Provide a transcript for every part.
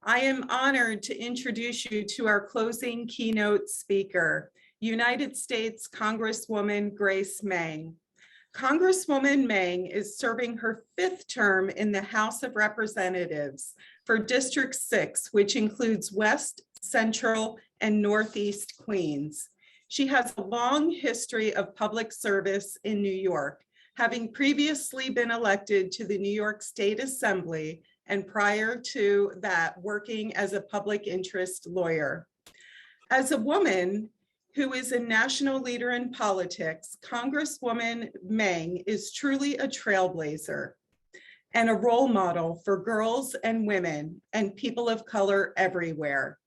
I am honored to introduce you to our closing keynote speaker, United States Congresswoman Grace Meng. Congresswoman Meng is serving her 5th term in the House of Representatives for District 6, which includes West, Central, and Northeast Queens. She has a long history of public service in New York, having previously been elected to the New York State Assembly and prior to that working as a public interest lawyer. As a woman who is a national leader in politics, Congresswoman Meng is truly a trailblazer and a role model for girls and women and people of color everywhere.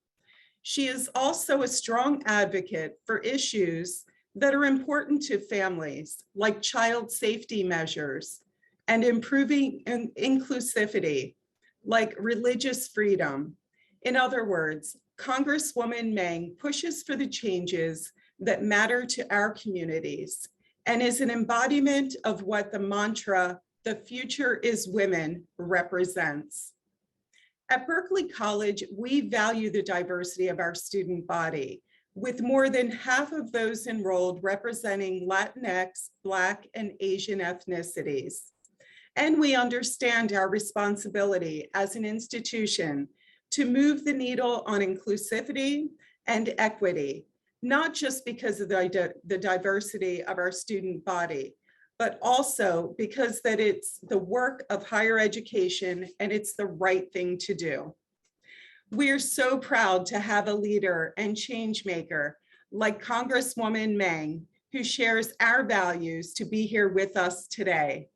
She is also a strong advocate for issues that are important to families, like child safety measures and improving inclusivity, like religious freedom. In other words, Congresswoman Meng pushes for the changes that matter to our communities and is an embodiment of what the mantra, "The future is women," represents. At Berkeley College, we value the diversity of our student body, with more than half of those enrolled representing Latinx, Black, and Asian ethnicities. And we understand our responsibility as an institution to move the needle on inclusivity and equity, not just because of the diversity of our student body, but also because that it's the work of higher education and it's the right thing to do. We are so proud to have a leader and change maker like Congresswoman Meng, who shares our values, to be here with us today.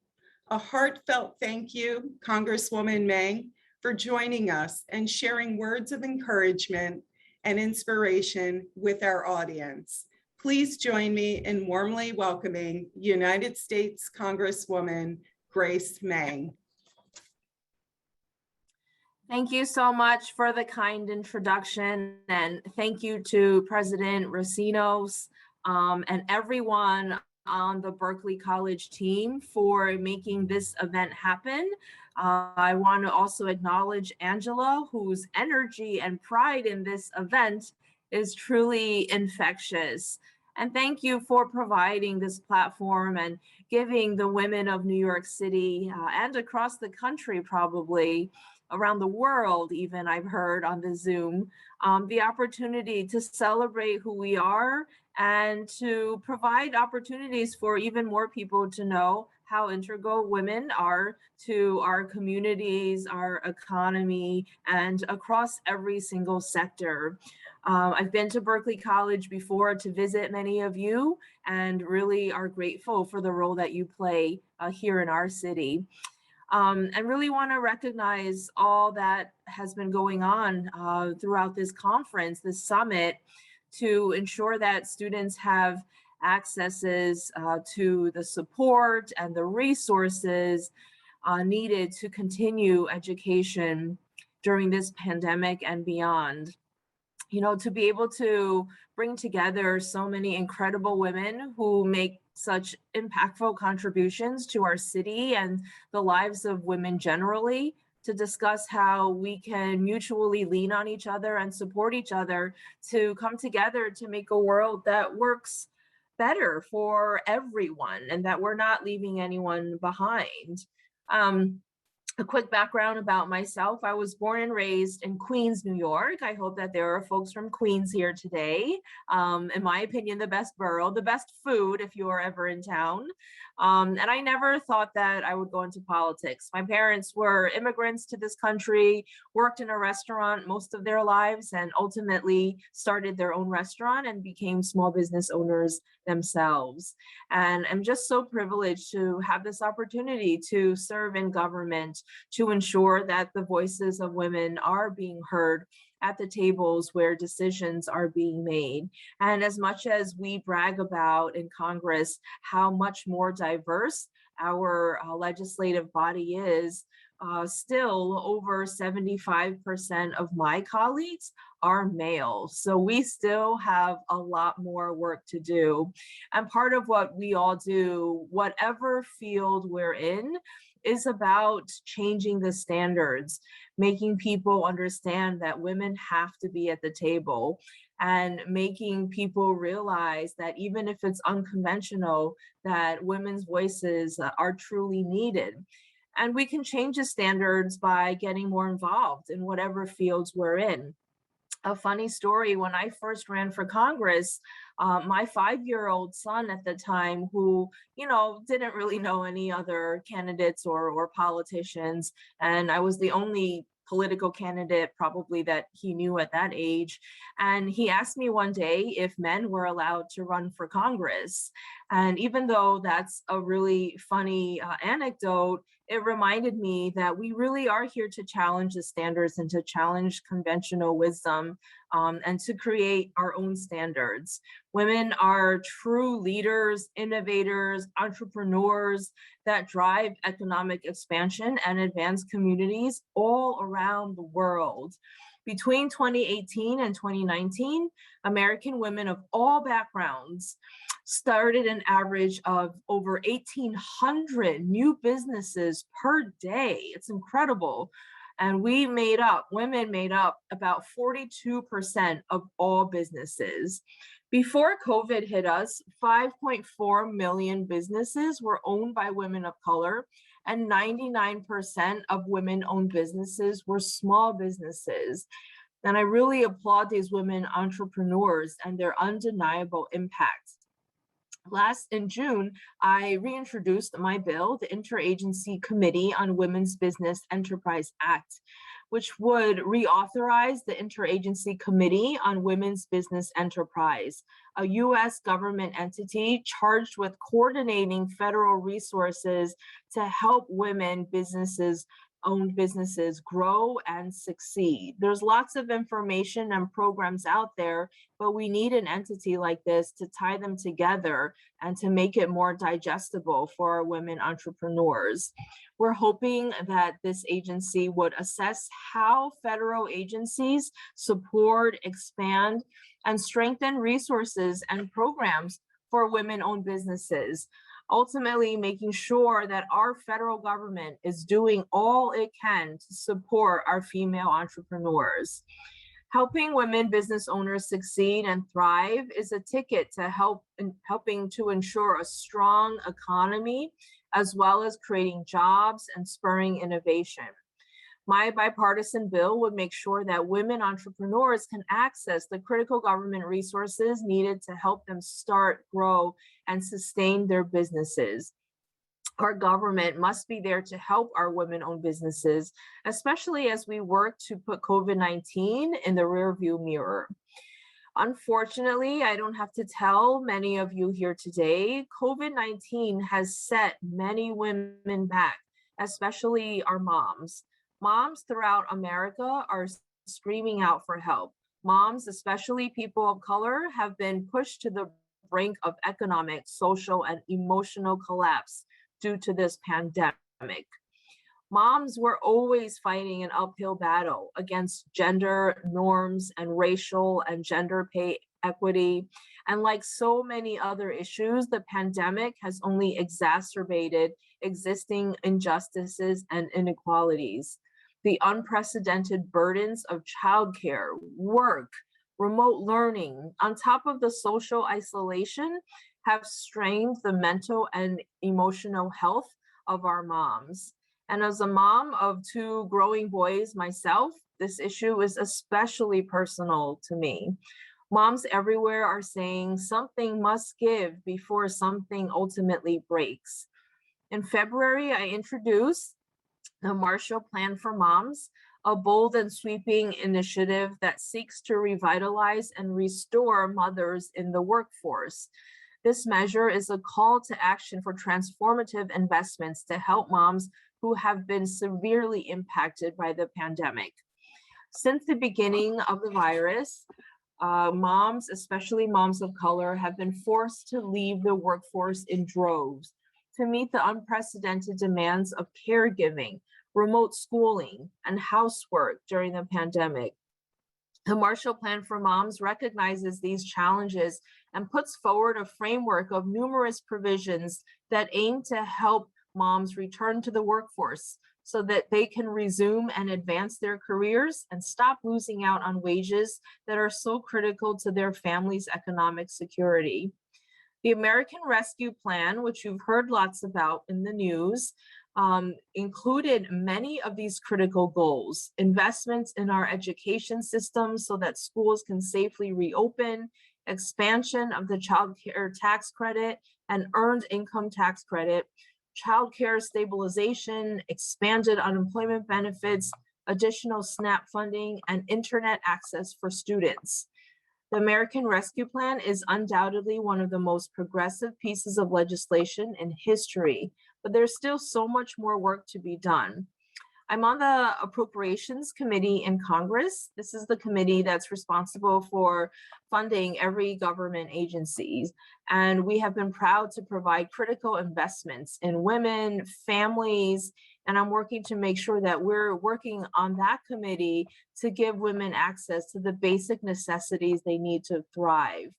A heartfelt thank you, Congresswoman Meng, for joining us and sharing words of encouragement and inspiration with our audience. Please join me in warmly welcoming United States Congresswoman Grace Meng. Thank you so much for the kind introduction, and thank you to President Recinos and everyone on the Berkeley College team for making this event happen. I want to also acknowledge Angela, whose energy and pride in this event is truly infectious. And thank you for providing this platform and giving the women of New York City and across the country, probably around the world even, I've heard on the Zoom, the opportunity to celebrate who we are and to provide opportunities for even more people to know how integral women are to our communities, our economy, and across every single sector. I've been to Berkeley College before to visit many of you and really are grateful for the role that you play here in our city. And really want to recognize all that has been going on throughout this conference, this summit, to ensure that students have accesses to the support and the resources needed to continue education during this pandemic and beyond. You know, to be able to bring together so many incredible women who make such impactful contributions to our city and the lives of women generally, to discuss how we can mutually lean on each other and support each other to come together to make a world that works better for everyone and that we're not leaving anyone behind. A quick background about myself. I was born and raised in Queens, New York. I hope that there are folks from Queens here today. In my opinion, the best borough, the best food if you are ever in town. And I never thought that I would go into politics. My parents were immigrants to this country, worked in a restaurant most of their lives, and ultimately started their own restaurant and became small business owners themselves. And I'm just so privileged to have this opportunity to serve in government, to ensure that the voices of women are being heard at the tables where decisions are being made. And as much as we brag about in Congress how much more diverse our legislative body is, still over 75% of my colleagues are male. So we still have a lot more work to do. And part of what we all do, whatever field we're in, is about changing the standards, making people understand that women have to be at the table, and making people realize that even if it's unconventional, that women's voices are truly needed. And we can change the standards by getting more involved in whatever fields we're in. A funny story, when I first ran for Congress, my 5-year-old son at the time, who, didn't really know any other candidates or politicians, and I was the only political candidate probably that he knew at that age. And he asked me one day if men were allowed to run for Congress. And even though that's a really funny anecdote, it reminded me that we really are here to challenge the standards and to challenge conventional wisdom, and to create our own standards. Women are true leaders, innovators, entrepreneurs that drive economic expansion and advance communities all around the world. Between 2018 and 2019, American women of all backgrounds started an average of over 1,800 new businesses per day. It's incredible. And women made up about 42% of all businesses. Before COVID hit us, 5.4 million businesses were owned by women of color, and 99% of women-owned businesses were small businesses. And I really applaud these women entrepreneurs and their undeniable impact. In June, I reintroduced my bill, the Interagency Committee on Women's Business Enterprise Act, which would reauthorize the Interagency Committee on Women's Business Enterprise, a U.S. government entity charged with coordinating federal resources to help owned businesses grow and succeed. There's lots of information and programs out there, but we need an entity like this to tie them together and to make it more digestible for our women entrepreneurs. We're hoping that this agency would assess how federal agencies support, expand, and strengthen resources and programs for women-owned businesses, ultimately making sure that our federal government is doing all it can to support our female entrepreneurs. Helping women business owners succeed and thrive is a ticket to helping to ensure a strong economy, as well as creating jobs and spurring innovation. My bipartisan bill would make sure that women entrepreneurs can access the critical government resources needed to help them start, grow, and sustain their businesses. Our government must be there to help our women-owned businesses, especially as we work to put COVID-19 in the rearview mirror. Unfortunately, I don't have to tell many of you here today, COVID-19 has set many women back, especially our moms. Moms throughout America are screaming out for help. Moms, especially people of color, have been pushed to the brink of economic, social, and emotional collapse due to this pandemic. Moms were always fighting an uphill battle against gender norms and racial and gender pay equity. And like so many other issues, the pandemic has only exacerbated existing injustices and inequalities. The unprecedented burdens of childcare, work, remote learning, on top of the social isolation, have strained the mental and emotional health of our moms. And as a mom of 2 growing boys myself, this issue is especially personal to me. Moms everywhere are saying something must give before something ultimately breaks. In February, I introduced the Marshall Plan for Moms, a bold and sweeping initiative that seeks to revitalize and restore mothers in the workforce. This measure is a call to action for transformative investments to help moms who have been severely impacted by the pandemic. Since the beginning of the virus, moms, especially moms of color, have been forced to leave the workforce in droves to meet the unprecedented demands of caregiving, remote schooling, and housework during the pandemic. The Marshall Plan for Moms recognizes these challenges and puts forward a framework of numerous provisions that aim to help moms return to the workforce so that they can resume and advance their careers and stop losing out on wages that are so critical to their family's economic security. The American Rescue Plan, which you've heard lots about in the news, included many of these critical goals: investments in our education system so that schools can safely reopen, expansion of the child care tax credit and earned income tax credit, child care stabilization, expanded unemployment benefits, additional SNAP funding, and internet access for students. The American Rescue Plan is undoubtedly one of the most progressive pieces of legislation in history, but there's still so much more work to be done. I'm on the Appropriations Committee in Congress. This is the committee that's responsible for funding every government agency. And we have been proud to provide critical investments in women, families, and I'm working to make sure that we're working on that committee to give women access to the basic necessities they need to thrive.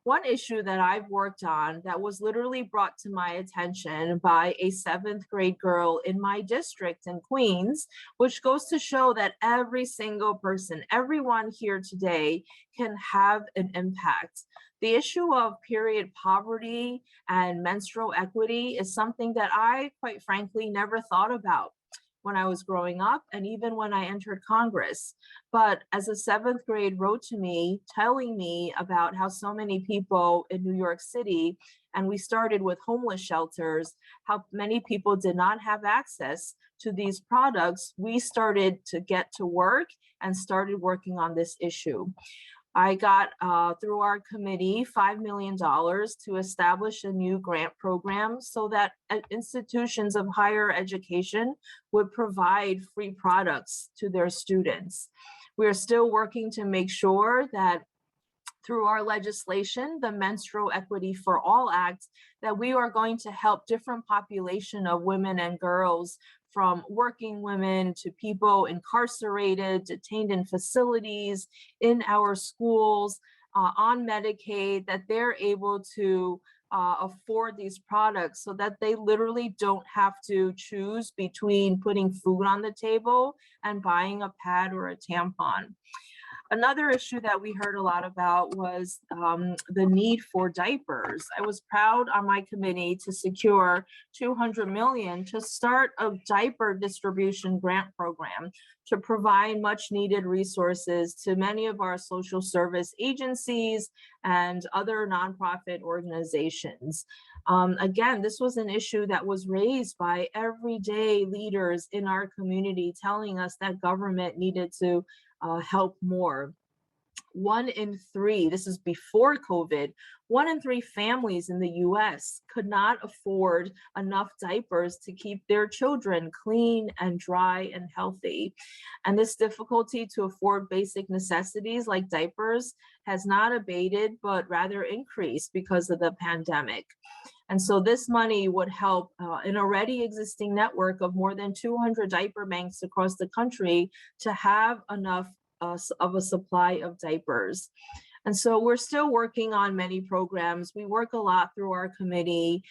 One issue that I've worked on that was literally brought to my attention by a 7th grade girl in my district in Queens, which goes to show that every single person, everyone here today can have an impact. The issue of period poverty and menstrual equity is something that I, quite frankly, never thought about when I was growing up and even when I entered Congress. But as a 7th grade wrote to me, telling me about how so many people in New York City, and we started with homeless shelters, how many people did not have access to these products, we started to get to work and started working on this issue. I got, through our committee, $5 million to establish a new grant program so that institutions of higher education would provide free products to their students. We are still working to make sure that through our legislation, the Menstrual Equity for All Act, that we are going to help different population of women and girls, from working women to people incarcerated, detained in facilities, in our schools, on Medicaid, that they're able to afford these products so that they literally don't have to choose between putting food on the table and buying a pad or a tampon. Another issue that we heard a lot about was the need for diapers. I was proud on my committee to secure $200 million to start a diaper distribution grant program to provide much needed resources to many of our social service agencies and other nonprofit organizations. Again, this was an issue that was raised by everyday leaders in our community, telling us that government needed to help more. 1 in 3, this is before COVID, 1 in 3 families in the US could not afford enough diapers to keep their children clean and dry and healthy. And this difficulty to afford basic necessities like diapers has not abated, but rather increased because of the pandemic. And so this money would help an already existing network of more than 200 diaper banks across the country to have enough of a supply of diapers. And so we're still working on many programs. We work a lot through our committee,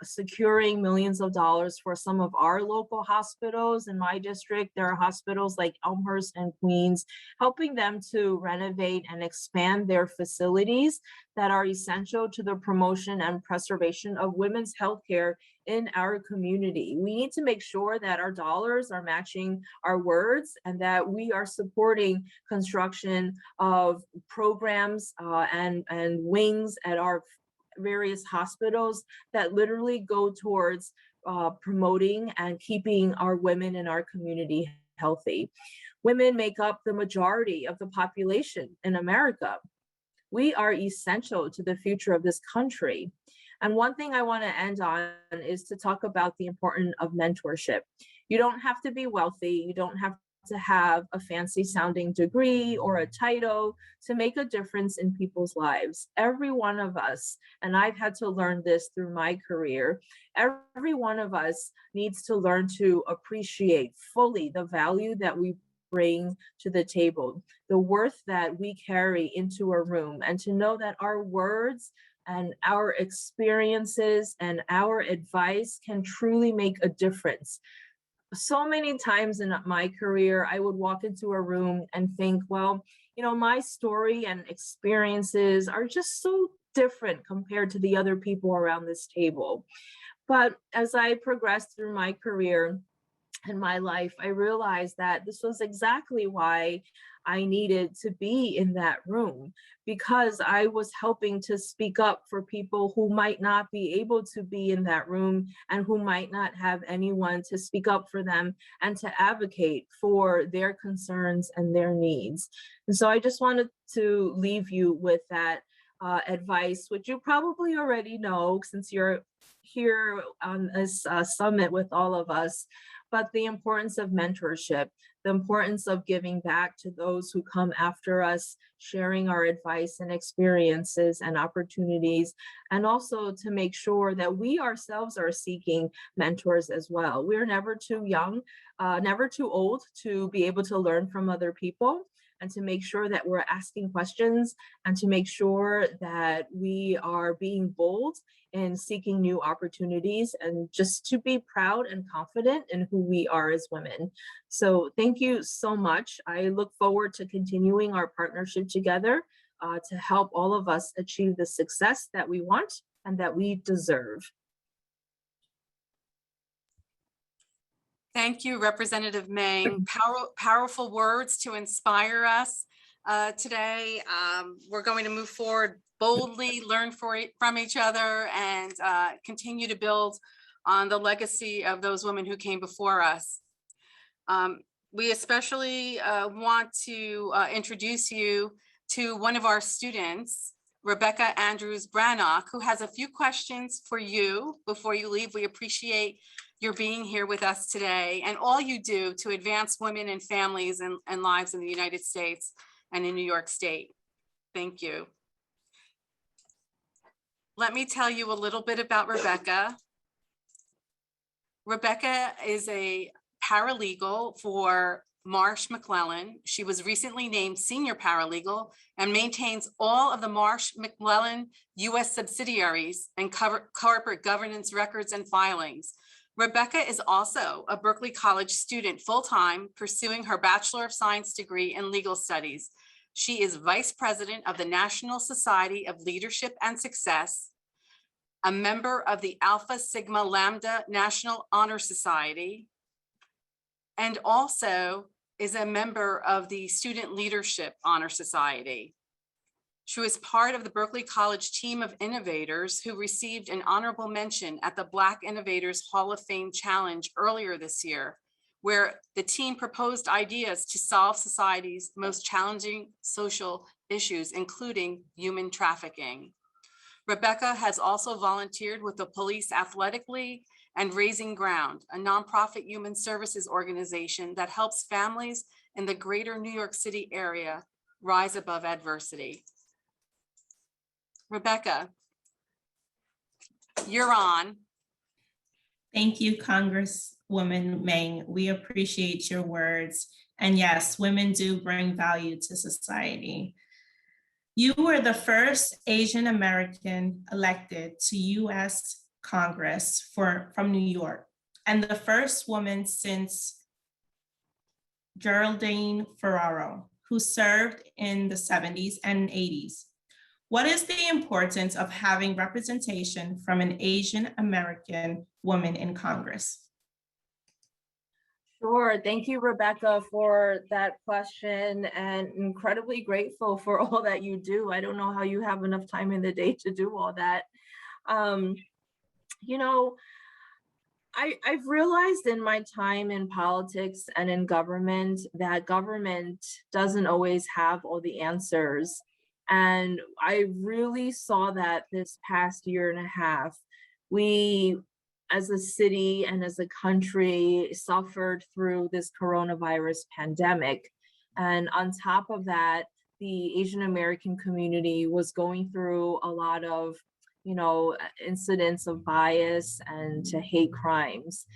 securing millions of dollars for some of our local hospitals. In my district, there are hospitals like Elmhurst and Queens, helping them to renovate and expand their facilities that are essential to the promotion and preservation of women's healthcare in our community. We need to make sure that our dollars are matching our words and that we are supporting construction of programs and wings at our various hospitals that literally go towards promoting and keeping our women in our community healthy. Women make up the majority of the population in America. We are essential to the future of this country. And one thing I want to end on is to talk about the importance of mentorship. You don't have to be wealthy. You don't have to have a fancy sounding degree or a title to make a difference in people's lives. Every one of us, and I've had to learn this through my career, every one of us needs to learn to appreciate fully the value that we bring to the table, the worth that we carry into a room, and to know that our words and our experiences and our advice can truly make a difference. So many times in my career, I would walk into a room and think, well, my story and experiences are just so different compared to the other people around this table. But as I progressed through my career and my life, I realized that this was exactly why I needed to be in that room, because I was helping to speak up for people who might not be able to be in that room and who might not have anyone to speak up for them and to advocate for their concerns and their needs. And so I just wanted to leave you with that advice, which you probably already know since you're here on this summit with all of us, but the importance of mentorship, the importance of giving back to those who come after us, sharing our advice and experiences and opportunities, and also to make sure that we ourselves are seeking mentors as well. We're never too young, never too old to be able to learn from other people, and to make sure that we're asking questions, and to make sure that we are being bold in seeking new opportunities, and just to be proud and confident in who we are as women. So thank you so much. I look forward to continuing our partnership together to help all of us achieve the success that we want and that we deserve. Thank you, Representative Meng. Powerful words to inspire us today. We're going to move forward boldly, learn from each other, and continue to build on the legacy of those women who came before us. We especially want to introduce you to one of our students, Rebecca Andrews Brannock, who has a few questions for you before you leave. We appreciate your being here with us today and all you do to advance women and families and lives in the United States and in New York State. Thank you. Let me tell you a little bit about Rebecca. Rebecca is a paralegal for Marsh McClellan. She was recently named senior paralegal and maintains all of the Marsh McClellan U.S. subsidiaries and corporate governance records and filings. Rebecca is also a Berkeley College student full-time, pursuing her Bachelor of Science degree in legal studies. She is vice president of the National Society of Leadership and Success, a member of the Alpha Sigma Lambda National Honor Society, and also is a member of the Student Leadership Honor Society. She was part of the Berkeley College team of innovators who received an honorable mention at the Black Innovators Hall of Fame Challenge earlier this year, where the team proposed ideas to solve society's most challenging social issues, including human trafficking. Rebecca has also volunteered with the Police Athletic League and Raising Ground, a nonprofit human services organization that helps families in the greater New York City area rise above adversity. Rebecca, you're on. Thank you, Congresswoman Meng. We appreciate your words. And yes, women do bring value to society. You were the first Asian American elected to U.S. Congress from New York, and the first woman since Geraldine Ferraro, who served in the 70s and 80s. What is the importance of having representation from an Asian American woman in Congress? Sure. Thank you, Rebecca, for that question, and incredibly grateful for all that you do. I don't know how you have enough time in the day to do all that. I've realized in my time in politics and in government that government doesn't always have all the answers. And I really saw that this past year and a half. We, as a city and as a country, suffered through this coronavirus pandemic. And on top of that, the Asian American community was going through a lot of, incidents of bias and to hate crimes,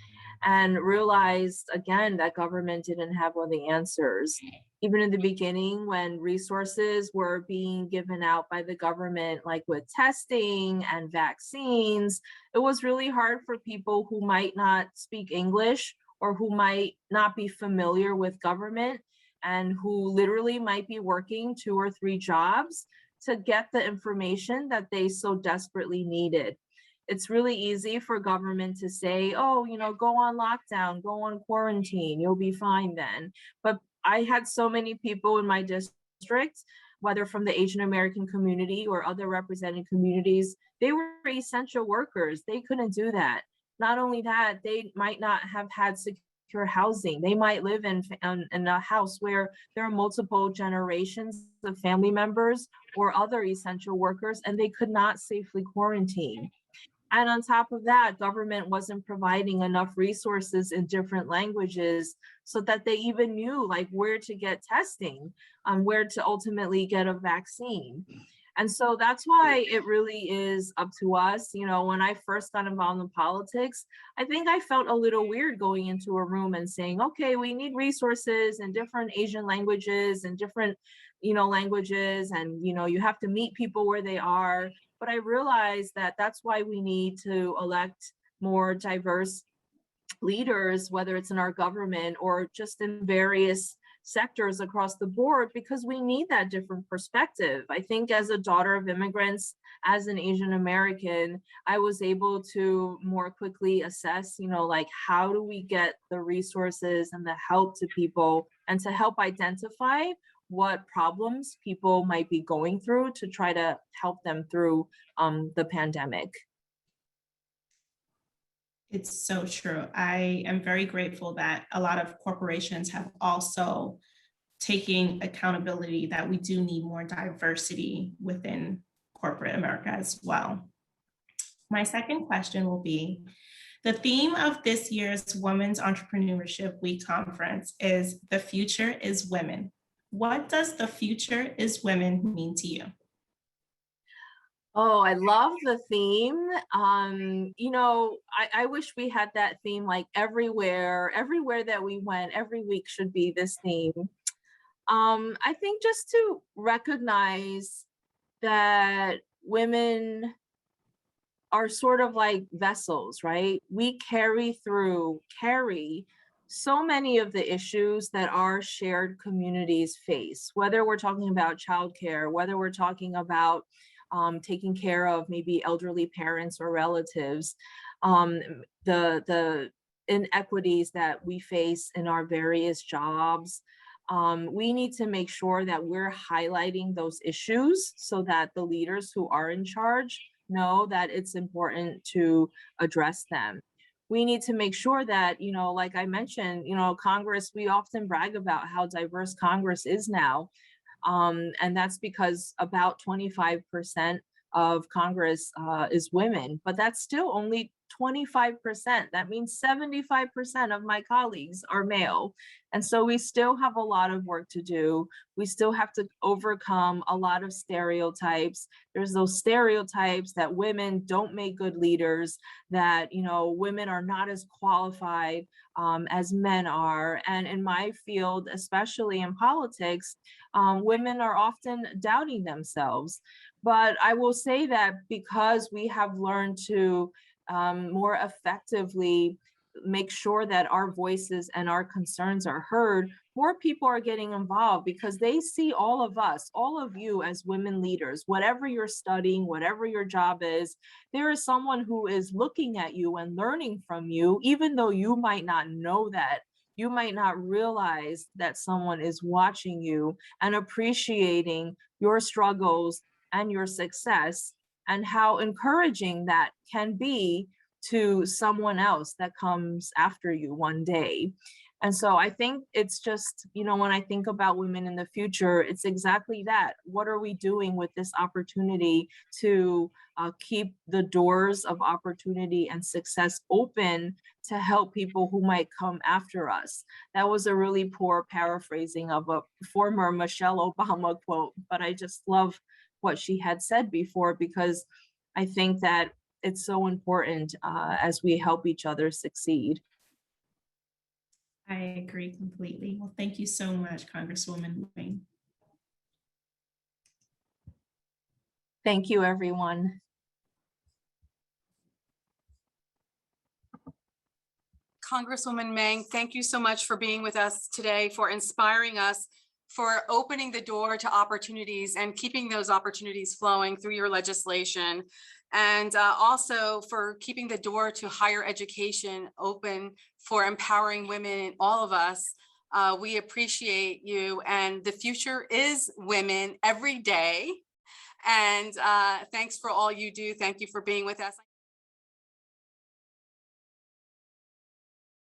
and realized again that government didn't have all the answers. even in the beginning when resources were being given out by the government, like with testing and vaccines, it was really hard for people who might not speak English or who might not be familiar with government and who literally might be working 2 or 3 jobs to get the information that they so desperately needed. It's really easy for government to say, oh, you know, go on lockdown, go on quarantine, you'll be fine then. But I had so many people in my district, whether from the Asian American community or other represented communities, they were essential workers. They couldn't do that. Not only that, they might not have had secure housing. They might live in a house where there are multiple generations of family members or other essential workers, and they could not safely quarantine. And on top of that, government wasn't providing enough resources in different languages so that they even knew like where to get testing, where to ultimately get a vaccine. And so that's why it really is up to us. You know, when I first got involved in politics, I think I felt a little weird going into a room and saying, okay, we need resources in different Asian languages and different, you know, languages, and, you know, you have to meet people where they are. But I realized that that's why we need to elect more diverse leaders, whether it's in our government or just in various sectors across the board, because we need that different perspective. I think as a daughter of immigrants, as an Asian American, I was able to more quickly assess, you know, like how do we get the resources and the help to people and to help identify what problems people might be going through to try to help them through the pandemic. It's so true. I am very grateful that a lot of corporations have also taken accountability that we do need more diversity within corporate America as well. My second question will be, the theme of this year's Women's Entrepreneurship Week conference is "The Future is Women." What does the future is women mean to you? Oh, I love the theme. You know, I wish we had that theme like everywhere that we went, every week should be this theme. I think just to recognize that women are sort of like vessels, right? We carry so many of the issues that our shared communities face, whether we're talking about childcare, whether we're talking about taking care of maybe elderly parents or relatives, the inequities that we face in our various jobs. We need to make sure that we're highlighting those issues so that the leaders who are in charge know that it's important to address them. We need to make sure that, you know, like I mentioned, you know, Congress, we often brag about how diverse Congress is now. And that's because about 25% of Congress is women, but that's still only 25%. That means 75% of my colleagues are male. And so we still have a lot of work to do. We still have to overcome a lot of stereotypes. There's those stereotypes that women don't make good leaders, that, you know, women are not as qualified as men are. And in my field, especially in politics, women are often doubting themselves. But I will say that because we have learned to more effectively make sure that our voices and our concerns are heard, more people are getting involved because they see all of us, all of you as women leaders, whatever you're studying, whatever your job is, there is someone who is looking at you and learning from you, even though you might not know that. You might not realize that someone is watching you and appreciating your struggles and your success, and how encouraging that can be to someone else that comes after you one day. And so I think it's just, you know, when I think about women in the future, it's exactly that. What are we doing with this opportunity to keep the doors of opportunity and success open to help people who might come after us? That was a really poor paraphrasing of a former Michelle Obama quote, but I just love what she had said before, because I think that it's so important as we help each other succeed. I agree completely. Well, thank you so much, Congresswoman Meng. Thank you, everyone. Congresswoman Meng, thank you so much for being with us today, for inspiring us, for opening the door to opportunities and keeping those opportunities flowing through your legislation. And also for keeping the door to higher education open for empowering women and all of us. We appreciate you, and the future is women every day. And thanks for all you do. Thank you for being with us.